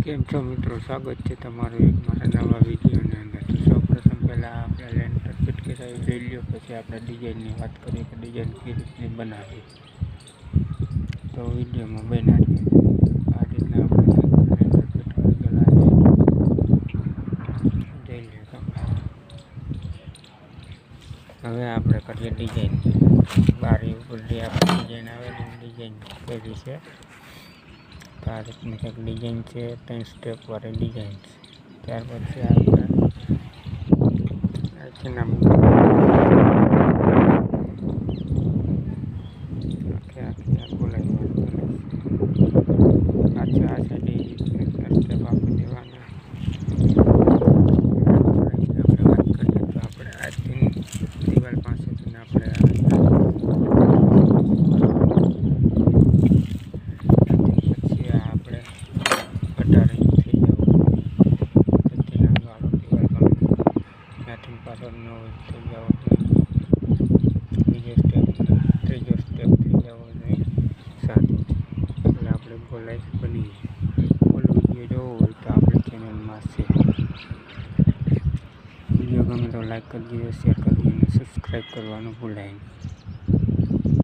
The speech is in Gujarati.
કેમ છો મિત્રો, સ્વાગત છે તમારું એક મારા નવા વિડીયોની અંદર। તો સૌપ્રથમ પહેલાં આપણે લેન્ટર ફિટ કરાવી જોઈ લ્યો, પછી આપણે ડિઝાઇનની વાત કરીએ કે ડિઝાઇન કઈ રીતની બનાવી। તો વિડીયોમાં બનાવીએ આ રીતના આપણે લેન્ટર ફિટ કરેલા છે, જોઈ લ્યો તમે। હવે આપણે કરીએ ડિઝાઇન। બારી ઉપર જે આપણે ડિઝાઇન આવેલી ડિઝાઇન કરી છે, તો આ રીતની કંઈક ડિઝાઇન છે, 3 સ્ટેપવાળી ડિઝાઇન છે। ત્યાર પછી આપણે પાછા આ સાઈડ સ્ટેપ આપી દેવાના। આપણે વાત કરીએ તો આપણે આજથી દિવાલ પાસેથી આપણે પછી આપણે 18 ઇંચ થઈ જવું, તેથી નાનો દિવાલ પણ ત્યાંથી પાછળ ન થઈ જવો જોઈએ। ત્રીજો સ્ટેપ થઈ જવો જોઈએ 7 ઇંચ, એટલે આપણે ગોલાઈ બનીએ। ફૂલ વિડીયો જોવો હોય તો આપણી ચેનલમાં છે। વિડીયો ગમે તો લાઈક કરી દીજો, શેર કરી દીજો અને સબસ્ક્રાઈબ કરવાનું ભૂલાય નહીં।